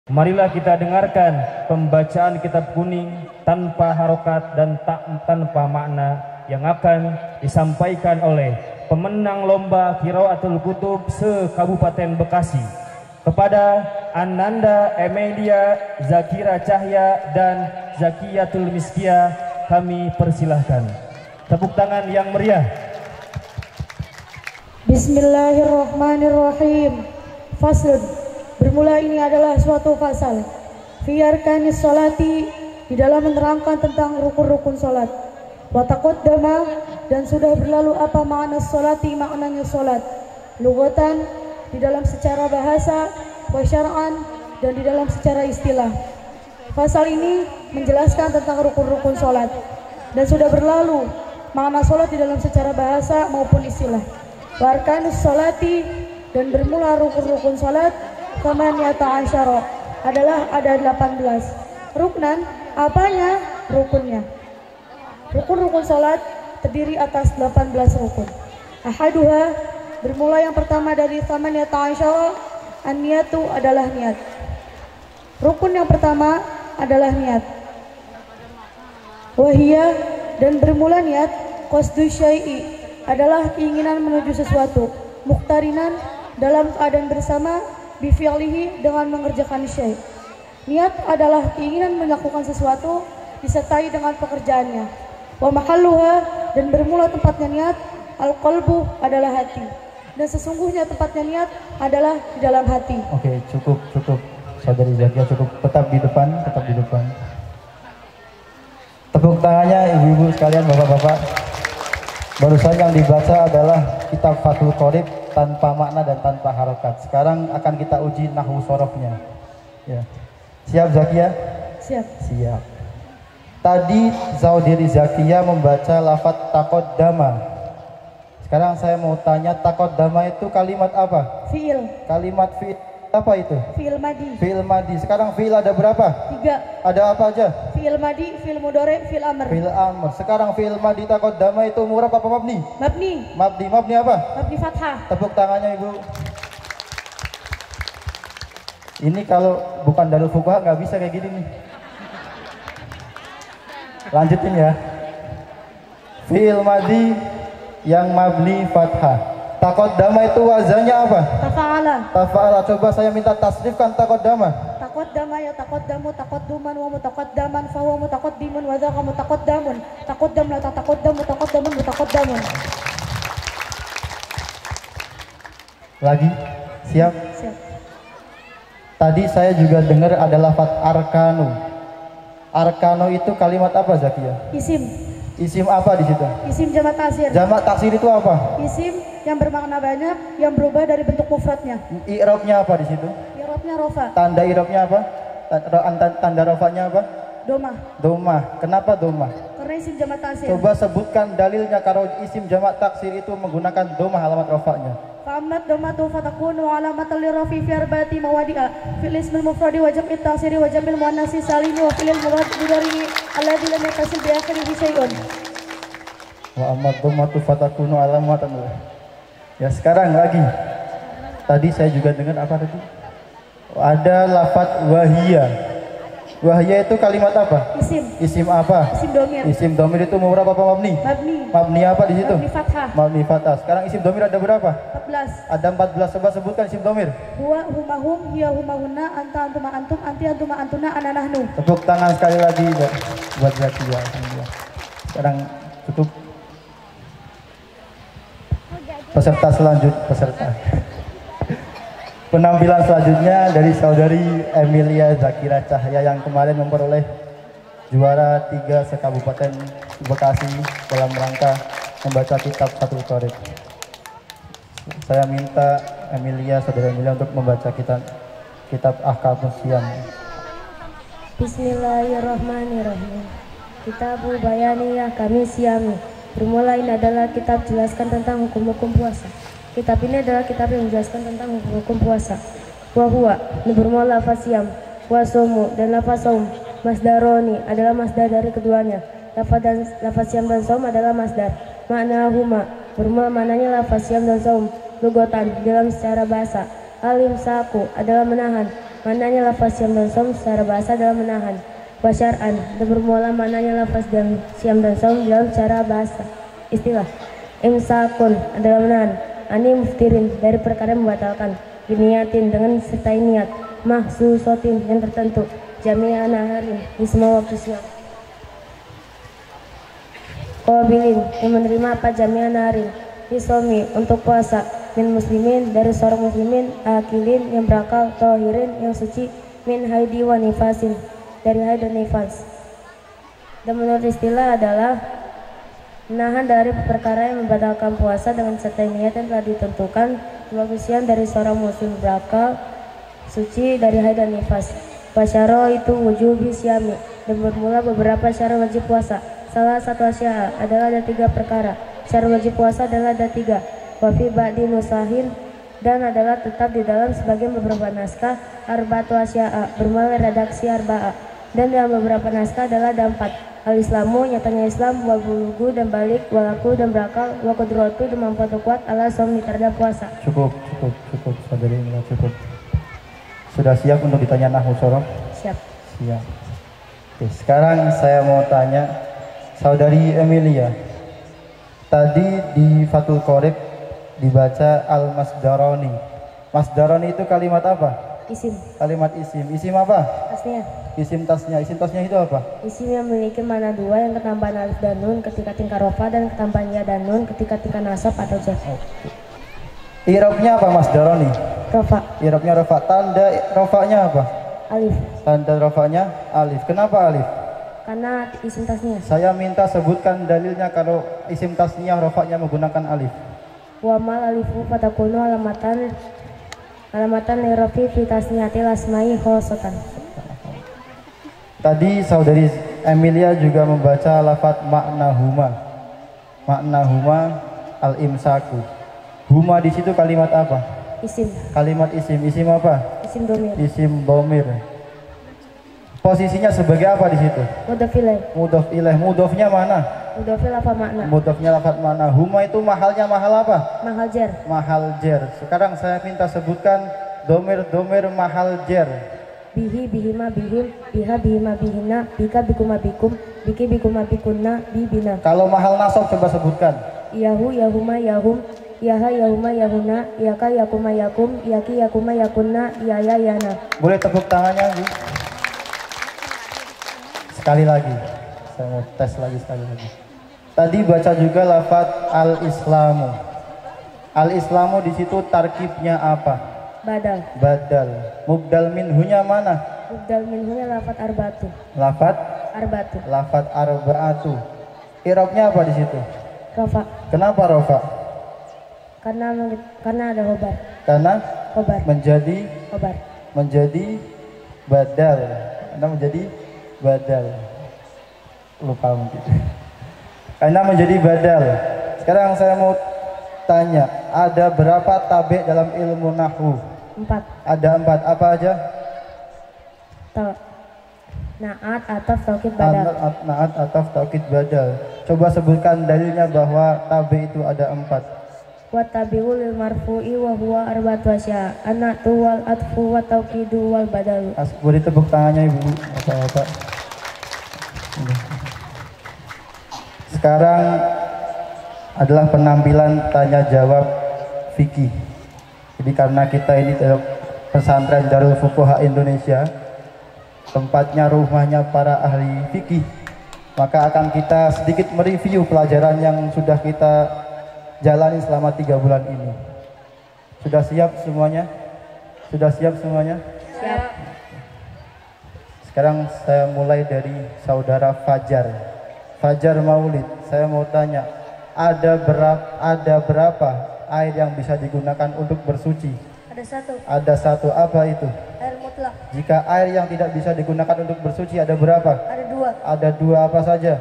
Marilah kita dengarkan pembacaan kitab kuning tanpa harokat dan tanpa makna yang akan disampaikan oleh pemenang lomba Qiraatul Kutub se-Kabupaten Bekasi. Kepada Ananda Emilia Zakira Cahya dan Zakiyatul Miskia kami persilahkan. Tepuk tangan yang meriah. Bismillahirrahmanirrahim. Faslun. Bermula ini adalah suatu fasal fi arkanis sholati, di dalam menerangkan tentang rukun-rukun sholat. Wa taqaddama, dan sudah berlalu apa makna sholati, maknanya sholat. Lughatan, di dalam secara bahasa, wa syar'an, dan di dalam secara istilah. Fasal ini menjelaskan tentang rukun-rukun sholat dan sudah berlalu makna sholat di dalam secara bahasa maupun istilah. Wa arkanus sholati, dan bermula rukun-rukun sholat Thamaniyata asyara, adalah ada 18. Ruknan, apanya? Rukunnya. Rukun-rukun sholat terdiri atas 18 rukun. Ahaduha, bermula yang pertama dari Thamaniyata asyara, an-niyatu, adalah niat. Rukun yang pertama adalah niat. Wahiyah, dan bermula niat, qasdu syai'i, adalah keinginan menuju sesuatu. Muqtarinan, dalam keadaan bersama, bifi'lihi, dengan mengerjakan syai'. Niat adalah keinginan melakukan sesuatu disertai dengan pekerjaannya. Wa mahalluha, dan bermula tempatnya niat, al-qalbu, adalah hati. Dan sesungguhnya tempatnya niat adalah di dalam hati. Oke, cukup. Saudari Zakia cukup, tetap di depan. Tepuk tangannya ibu-ibu sekalian, bapak-bapak. Barusan yang dibaca adalah kitab Fathul Qorib tanpa makna dan tanpa harokat. Sekarang akan kita uji nahwu sorofnya. Ya. Siap Zakia? Siap. Tadi saudari Zakia membaca lafaz taqaddama. Sekarang saya mau tanya, taqaddama itu kalimat apa? Fi'il. Kalimat fi'il apa itu? Fi'il madi. Fi'il madi. Sekarang fi'il ada berapa? 3. Ada apa aja? Fi'il madi, fi'il mudhari, fi'il amr. Fi'il amr. Sekarang fi'il madi taqaddama itu murab apa mabni? Mabni. Mabni apa? Mabni fathah. Tepuk tangannya ibu. Ini kalau bukan Darul Fuqaha nggak bisa kayak gini nih. Lanjutin ya. Fi'il madi yang mabni fathah. Taqaddama itu wazannya apa? Tafa'ala. Coba saya minta tasrifkan taqaddama. Taqaddama ya taqaddamu, taqadduman wa mutaqaddaman, fa huwa mutaqaddimun wa dzaka mutaqaddamun. Taqaddam la taqaddamu, taqaddamun mutaqaddamun. Lagi? Siap? Siap. Tadi saya juga dengar ada lafaz arkanu. Arkanu itu kalimat apa Zakia? Isim apa di situ? Isim jamak taksir. Jamak taksir itu apa? Isim yang bermakna banyak, yang berubah dari bentuk mufradnya. I'rabnya apa di situ? I'rabnya rofa. Tanda i'rabnya apa? Tanda rofanya apa? Domah. Kenapa domah? Karena isim jamak taksir. Coba sebutkan dalilnya kalau isim jamak taksir itu menggunakan domah alamat rofanya. Fa'ammat domatu fatakunu alamatan lirafi fi arba'ati mawadi'a fil ismil mufradi wa jam'it taksiri wa jam'il muannatsi salimi wa fil murad bidari alladzi lam yattasil bi akhirihi syai'un. Wa ammat domatu fatakunu alamatan. Ya sekarang lagi. Tadi saya juga dengar apa tadi? Ada lafaz wahiyah. Wahiyah itu kalimat apa? Isim apa? Isim domir itu murab apa mabni? Mabni apa di situ? Mabni fathah. Sekarang isim domir ada berapa? 14. Ada 14. Coba sebutkan isim domir. Huwa humahum, hiya humahunna, anta antuma antum, anti antuma antuna, ana nahnu. Tepuk tangan sekali lagi buat Zakia. Sekarang cukup. Peserta. Penampilan selanjutnya dari saudari Emilia Zakira Cahya yang kemarin memperoleh juara 3 se-Kabupaten Bekasi dalam rangka membaca kitab Fathul Qorib. Saya minta saudara Emilia untuk membaca kitab Ahkamus Syiyam. Bismillahirrahmanirrahim. Kitabu Bayani Ahkamis Syiyam. Bermula ini adalah kitab jelaskan tentang hukum-hukum puasa. Kitab ini adalah kitab yang menjelaskan tentang hukum puasa. Wahua, bermula lafaz syiyam, wasomu, dan lafaz saum. Masdaroni adalah masdar dari keduanya. Lafaz syiyam dan saum adalah masdar. Makna huma, bermula maknanya lafaz syiyam dan saum. Lugotan, dalam secara bahasa. Alim saku adalah menahan. Mananya lafaz siam dan som secara bahasa dalam menahan. Wasyar'an, dan bermula mananya lafaz siam dan som dalam cara bahasa. Istilah imsakun adalah menahan. Ani muftirin, dari perkara membatalkan. Biniatin, dengan sertai niat. Mahsusotin, yang tertentu. Jami'an naharin, di semua waktu siang. Qabilin, yang menerima apa jami'an naharin. Isomi, untuk puasa. Min muslimin, dari seorang muslimin. Akilin, yang berakal. Tohirin, yang suci. Min haidi wa nifasin, dari haid dan nifas. Dan menurut istilah adalah menahan dari perkara yang membatalkan puasa dengan serta niat yang telah ditentukan. Waktu siang dari seorang muslim berakal, suci dari haid dan nifas. Wasyaro itu wujubi siami, dan bermula beberapa syarat wajib puasa. Salah satu asya'a adalah ada 3 perkara. Syarat wajib puasa adalah ada 3. Wafi ba'di nusahin, dan adalah tetap di dalam sebagian beberapa naskah. Arba'atu asya'a, bermula redaksi arba'a, dan dalam beberapa naskah adalah ada 4. Al-Islamu, nyatanya Islam, wal bulugu, dan balik, walaku, dan berakal, wa qudratu, dan mampu atau kuat, ala somni, terhadap puasa. Cukup, saudari Emilia, cukup. Sudah siap untuk ditanya nahwu sorof? Siap. Siap. Oke, sekarang saya mau tanya saudari Emilia. Tadi di Fathul Qorib dibaca al-masdaroni. Masdaroni itu kalimat apa? Isim. Kalimat isim. Isim apa? Tasnya. Isim tasnya. Isim tasnya itu apa? Isim yang memiliki makna 2, yang ketambahan alif dan nun ketika tingkah rofa, dan ketambahan ya dan nun ketika tingkah nasab atau jar. Irobnya apa masdaroni? Rofa. Irobnya rofa. Tanda rofanya apa? Alif. Tanda rofanya alif. Kenapa alif? Karena isim tasnya. Saya minta sebutkan dalilnya kalau isim tasnya rofanya menggunakan alif. Wa mal alifu fatakunu alamatan lirofi fi tasniyatil asma'i khosotan. Tadi saudari Emilia juga membaca lafaz makna huma. Makna huma al-imsaku. Huma di situ kalimat apa? Isim. Kalimat isim. Isim apa? Isim domir. Isim domir. Posisinya sebagai apa di situ? Mudhof ilaih. Mudhof ilaih. Mudhofnya mana? Mudhofil apa makna? Mudhofnya lafaz mana? Huma itu mahalnya mahal apa? Mahal jar. Mahal jer. Sekarang saya minta sebutkan domir mahal jer. Bihi bihima bihim, biha bihima bihina, bika bikuma bikum, biki bikuma bikunna, bibina. Kalau mahal nasab coba sebutkan. Yahu yahuma yahum, yaha yahuma yahuna, yaka yakuma yakum, yaki yakuma yakunna, yaya yana. Boleh tepuk tangannya, Bu? Sekali lagi. Saya mau tes lagi sekali lagi. Tadi baca juga lafaz al-islamu. Al-islamu di situ tarkibnya apa? Badal. Badal. Mubdal minhunya mana? Mubdal minhunya lafat arbatu. Lafaz Arbatu. lafaz arba'atu. Irobnya apa di situ? Rofa. Kenapa rofa? Karena ada hobar. Karena Hobar. menjadi badal. Karena menjadi badal. Lupa mungkin. Karena menjadi badal. Sekarang saya mau tanya, ada berapa tabe dalam ilmu nahwu? 4. Ada 4. Apa aja? Naat, ataf, taukid, badal. Naat, ataf, taukid, badal. Coba sebutkan dalilnya bahwa tabe itu ada 4. Wa tabi'u lil marfu'i wa huwa arba'atu asya. Anatu wal atfu wa taukidu wal badalu. Boleh tepuk tangannya Ibu, Bapak-bapak. Sekarang adalah penampilan tanya jawab fikih. Jadi karena kita ini pesantren Darul Fuqaha Indonesia, tempatnya rumahnya para ahli fikih, maka akan kita sedikit mereview pelajaran yang sudah kita jalani selama 3 bulan ini. Sudah siap semuanya? Sudah siap semuanya? Siap. Sekarang saya mulai dari saudara Fajar. Fajar Maulid, saya mau tanya, ada berapa air yang bisa digunakan untuk bersuci? Ada 1. Ada 1. Apa itu? Air mutlak. Jika air yang tidak bisa digunakan untuk bersuci ada berapa? Ada 2. Ada 2. Apa saja?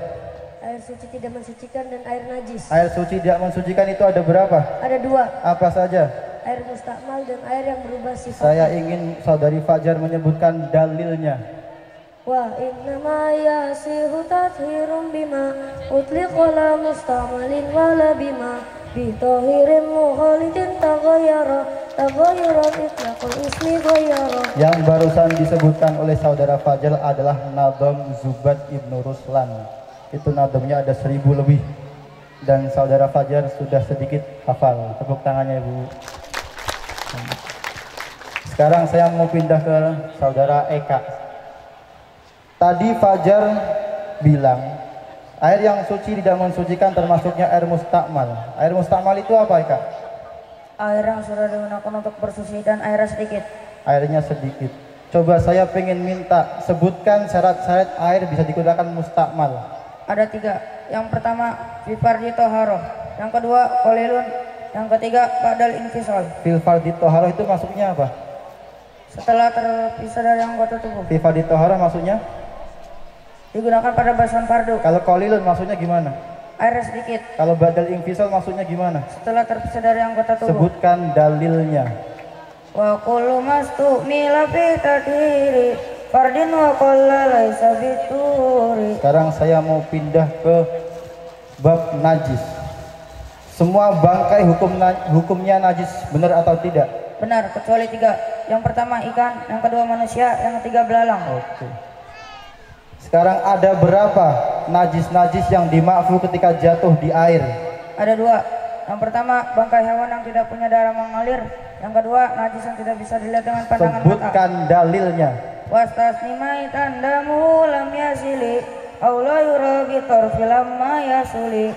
Air suci tidak mensucikan dan air najis. Air suci tidak mensucikan itu ada berapa? Ada 2. Apa saja? Air mustakmal dan air yang berubah sifat. Saya ingin saudari Fajar menyebutkan dalilnya. Wa innama yasihu tathirum bima utliqala mustamalin wala bima bitahirin muhalidin taghayyara taghayura itlaqul ismi ghayyara. Yang barusan disebutkan oleh saudara Fajar adalah nadom Zubat Ibnu Ruslan. Itu nadomnya ada 1000 lebih. Dan saudara Fajar sudah sedikit hafal. Tepuk tangannya Ibu. Sekarang saya mau pindah ke saudara Eka. Tadi Fajar bilang air yang suci tidak mensucikan termasuknya air mustakmal. Air mustakmal itu apa Eka? Air yang sudah digunakan untuk bersuci dan airnya sedikit. Airnya sedikit. Coba saya pengen minta sebutkan syarat-syarat air bisa digunakan mustakmal. Ada 3. Yang pertama fil toharoh, yang kedua qalilun, yang ketiga ba'dal infisal. Fil fardhi toharoh itu maksudnya apa? Setelah terpisah dari anggota tubuh. Fil fardhi toharoh maksudnya? Digunakan pada basuhan fardu. Kalau qalilun maksudnya gimana? Airnya sedikit. Kalau badal infisal maksudnya gimana? Setelah terpisah dari anggota tubuh. Sebutkan dalilnya. Wa kullu mastumila fi tadhiri fardin wa qalla laisa bituri. Sekarang saya mau pindah ke bab najis. Semua bangkai hukumnya najis, benar atau tidak? Benar, kecuali 3. Yang pertama ikan, yang kedua manusia, yang ketiga belalang. Oke. Sekarang ada berapa najis-najis yang dimaafkan ketika jatuh di air? Ada 2. Yang pertama bangkai hewan yang tidak punya darah mengalir. Yang kedua najis yang tidak bisa dilihat dengan pandangan mata. Sebutkan dalilnya. Wastasnimai tandamu lam yasili aula yura bi tarfilam ma yasuli.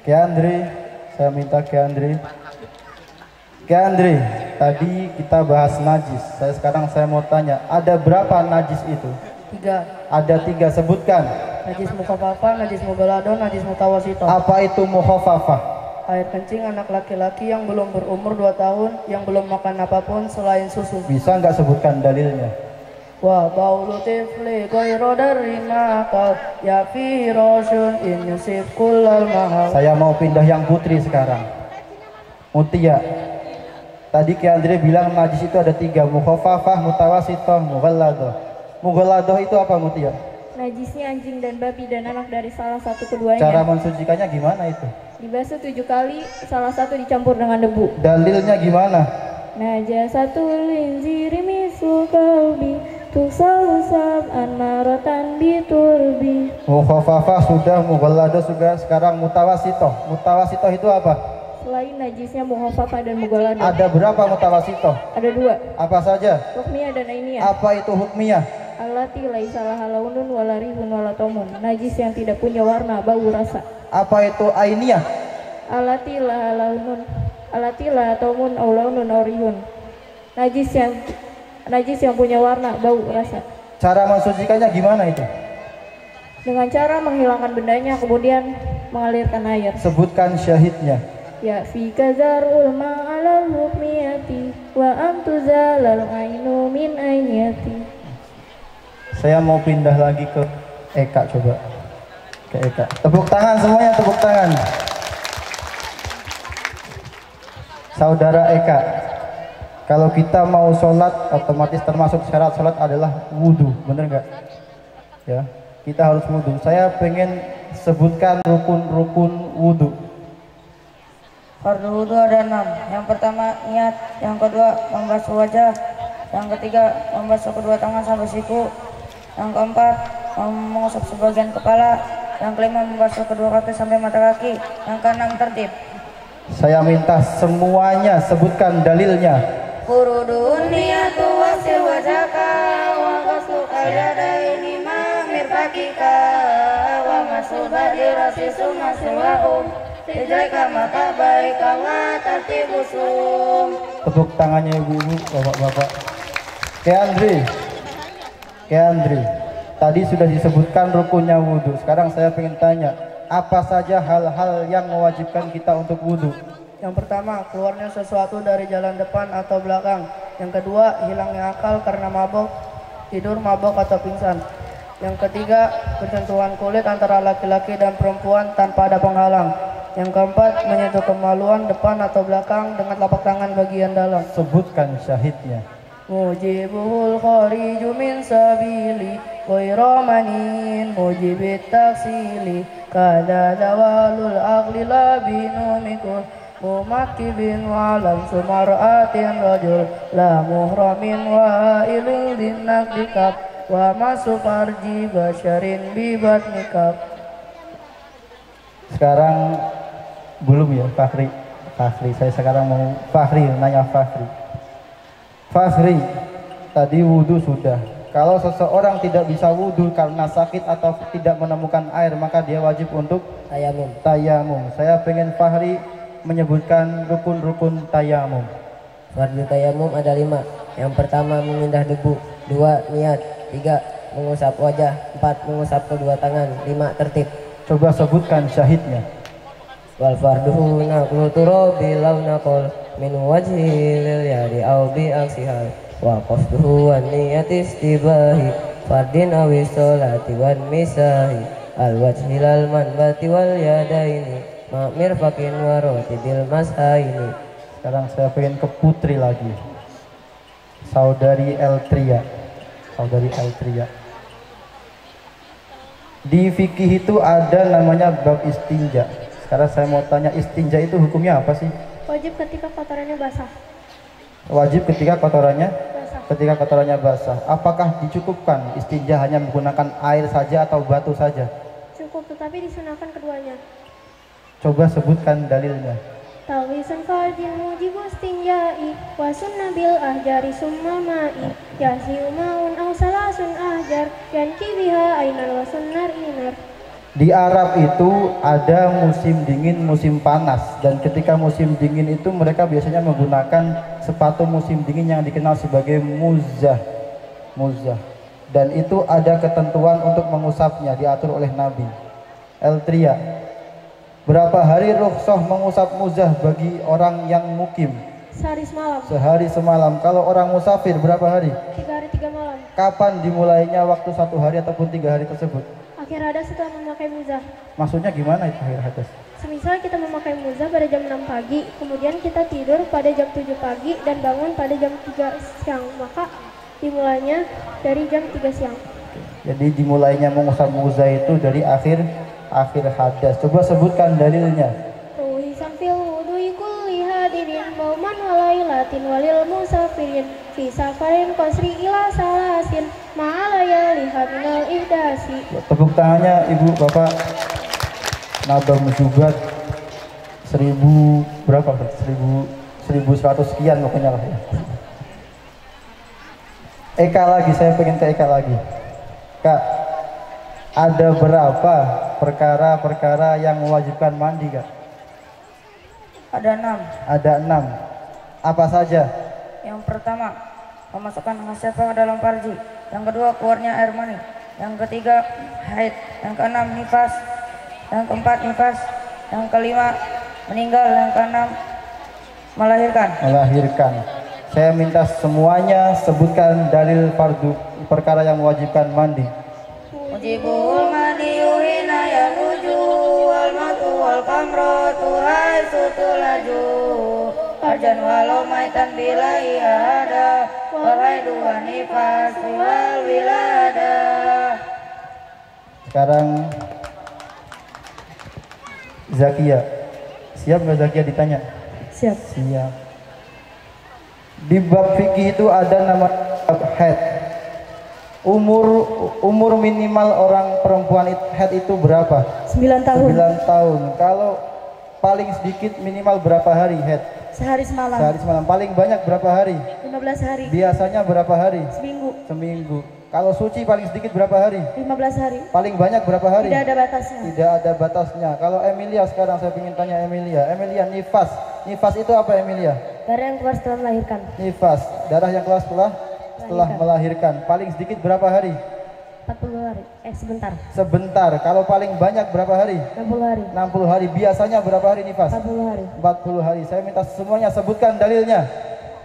Keandri, saya minta Keandri. Keandri, tadi kita bahas najis. Sekarang saya mau tanya, ada berapa najis itu? 3. Ada 3, sebutkan. Najis mukhafafah, najis mughaladun, najis mutawasithah. Apa itu mukhafafah? Air kencing anak laki-laki yang belum berumur 2 tahun, yang belum makan apapun selain susu. Bisa nggak sebutkan dalilnya? Wa baulu tifli ghairu darri makal ya fi rasyun in yusif kullal mahal. Saya mau pindah yang putri sekarang. Mutia. Tadi Keandri bilang najis itu ada 3, mukhafafah, mutawasithah, mughalladah. Mughalladah itu apa Mutia? Najisnya anjing dan babi dan anak dari salah satu keduanya. Cara mensucikannya gimana itu? Dibasuh 7 kali, salah satu dicampur dengan debu. Dalilnya gimana? Najasatul inziri misul kalbi tusalusab anmarotan biturbi. Mukhafafah sudah, mughalladah sudah, sekarang mutawasithah. Mutawasithah itu apa? Selain najisnya mukhafafah dan mughalladah. Ada berapa mutawasithah? Ada 2. Apa saja? Hukmiyah dan ainiyah. Apa itu hukmiyah? Allati laisa laha launun wala rihun wala tamun. Najis yang tidak punya warna, bau, rasa. Apa itu ainiyah? Allati laha launun, allati laha tamun aw launun aw rihun. Najis yang punya warna, bau, rasa. Cara mensucikannya gimana itu? Dengan cara menghilangkan bendanya kemudian mengalirkan air. Sebutkan syahidnya. Ya fi kazarul ma'alal hukmiyati wa amtuzalal ainu min ainiyati. Saya mau pindah lagi ke Eka, coba. Ke Eka. Tepuk tangan semuanya, tepuk tangan. Saudara Eka, kalau kita mau sholat, otomatis termasuk syarat sholat adalah wudhu, bener nggak? Ya, kita harus wudhu. Saya pengen sebutkan rukun-rukun wudhu. Fardu wudhu ada 6. Yang pertama niat, yang kedua membasuh wajah, yang ketiga membasuh kedua tangan sampai siku, yang keempat mengusap sebagian kepala, yang kelima membasuh kedua kaki sampai mata kaki, yang keenam tertib. Saya minta semuanya sebutkan dalilnya. Furudun niyatu wasil wajaka wa qaslu ayadaini ma mirfaqika wa masul badirasi summa silahum ijrika maka baika wa tartibusum. Tepuk tangannya ibu-ibu, bapak-bapak. Keandri, tadi sudah disebutkan rukunnya wudhu. Sekarang saya ingin tanya, apa saja hal-hal yang mewajibkan kita untuk wudhu? Yang pertama, keluarnya sesuatu dari jalan depan atau belakang. Yang kedua, hilangnya akal karena mabok, tidur, mabok atau pingsan. Yang ketiga, bersentuhan kulit antara laki-laki dan perempuan tanpa ada penghalang. Yang keempat, menyentuh kemaluan depan atau belakang dengan telapak tangan bagian dalam. Sebutkan syahidnya. Mujibuhul khariju min sabili wairamanin mujibit taksili kada zawalul aqli labinu mikul mumakibin walam sumar'atin rajul la muhramin wa ilil dinak dikab wa masu farji basyarin bibat nikab. Sekarang belum ya Fahri. Saya sekarang mau Fahri, nanya Fahri, tadi wudhu sudah. Kalau seseorang tidak bisa wudhu karena sakit atau tidak menemukan air, maka dia wajib untuk tayamum. Saya pengen Fahri menyebutkan rukun-rukun tayamum. Fardu tayamum ada 5. Yang pertama memindah debu, 2 niat, 3 mengusap wajah, 4 mengusap kedua tangan, 5 tertib. Coba sebutkan syahidnya. Wal farduhu naqlu turabi law naqol min wajhi lil yadi aw bi aksihal wa qasduhu wan niyati istibahi fardin awi sholati wan misahi al wajhi lal manbati wal yadaini ma mirfaqin wa rotibil mashaini. Sekarang saya pengen ke putri lagi, saudari Eltria. Di fikih itu ada namanya bab istinja. Sekarang saya mau tanya, istinja itu hukumnya apa sih? Wajib ketika kotorannya basah. Wajib ketika kotorannya basah. Apakah dicukupkan istinja hanya menggunakan air saja atau batu saja? Cukup, tetapi disunahkan keduanya. Coba sebutkan dalilnya. Tawisun fardin mujibu istinja'i wa sunna bil ahjari summa ma'i yasiu ma'un aw salasun ahjar yanki biha ainan wa sunnar inar. Di Arab itu ada musim dingin, musim panas, dan ketika musim dingin itu mereka biasanya menggunakan sepatu musim dingin yang dikenal sebagai muzah. Dan itu ada ketentuan untuk mengusapnya, diatur oleh Nabi. Eltria, berapa hari rukhsah mengusap muzah bagi orang yang mukim? Sehari semalam. Kalau orang musafir berapa hari? 3 hari 3 malam. Kapan dimulainya waktu 1 hari ataupun 3 hari tersebut? Akhir hadas setelah memakai muzah. Maksudnya gimana itu akhir hadas? Semisal kita memakai muzah pada jam 6 pagi, kemudian kita tidur pada jam 7 pagi dan bangun pada jam 3 siang, maka dimulainya dari jam 3 siang. Jadi dimulainya mengusap muzah itu dari akhir hadas. Coba sebutkan dalilnya. Ruhisan fil wudu'i kulli hadirin mauman walailatin walil musafirin fi safarin qasri ila salasin ma'alaya lihaminal ihdasi. Tepuk tangannya Ibu Bapak Nadam Zubat 1000 berapa? 1100 sekian pokoknya lah ya. Eka lagi, saya pengen ke Eka lagi. Kak, ada berapa perkara-perkara yang mewajibkan mandi, Kak? Ada 6. Ada 6. Apa saja? Yang pertama, memasukkan hasyafah dalam farji. Yang kedua, keluarnya air mani. Yang ketiga, haid. Yang keenam, nifas. Yang keempat, nifas. Yang kelima, meninggal. Yang keenam, melahirkan. Saya minta semuanya sebutkan dalil fardu perkara yang mewajibkan mandi. Mujibul mani yuhina ya nuju wal matu wal kamrotu hai sutulaju arjan walau maitan bila ihada walai dua nifas wal wilada. Sekarang Zakia, siap nggak Zakia ditanya? Siap. Di bab fikih itu ada nama haid. Umur minimal orang perempuan haid itu berapa? 9 tahun. 9 tahun. Kalau paling sedikit minimal berapa hari haid? Sehari semalam. Paling banyak berapa hari? 15 hari. Biasanya berapa hari? Seminggu. Kalau suci paling sedikit berapa hari? 15 hari. Paling banyak berapa hari? Tidak ada batasnya. Kalau Emilia, sekarang saya ingin tanya Emilia, nifas itu apa Emilia? Darah yang keluar setelah melahirkan. Nifas, darah yang keluar setelah melahirkan. Paling sedikit berapa hari? 40 hari. Sebentar. Kalau paling banyak berapa hari? 60 hari. 60 hari. Biasanya berapa hari nifas? 40 hari. 40 hari. Saya minta semuanya sebutkan dalilnya.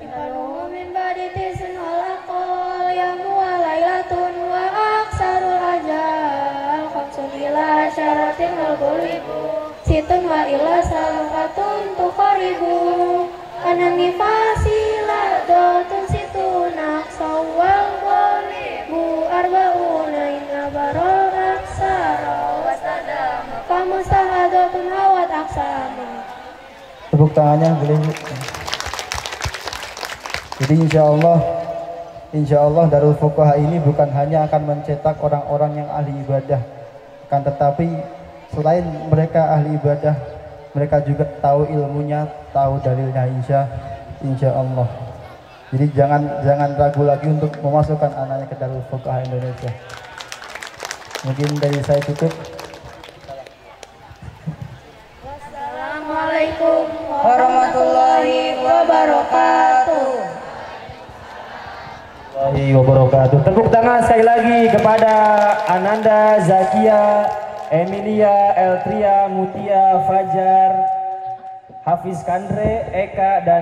Ibaduhu min baditisun walaqol yang huwa laylatun wa aksarul ajal khamsun ila syaratin wal qulibu situn wa ila salukatun tuqaribu anan nifasi ladotun situn aksawal qulibu arba'una inna barol aksara wastadama famustahadatun hawat aksama. Tepuk tepuk tangannya boleh Bu. Jadi insya Allah Darul Fuqaha ini bukan hanya akan mencetak orang-orang yang ahli ibadah, akan tetapi selain mereka ahli ibadah, mereka juga tahu ilmunya, tahu dalilnya insya Allah. Jadi jangan ragu lagi untuk memasukkan anaknya ke Darul Fuqaha Indonesia. Mungkin dari saya cukup. Assalamualaikum warahmatullahi wabarakatuh. Wabarakatuh. Tepuk tangan sekali lagi kepada Ananda, Zakia, Emilia, Eltria, Mutia, Fajar, Hafiz Kandre, Eka dan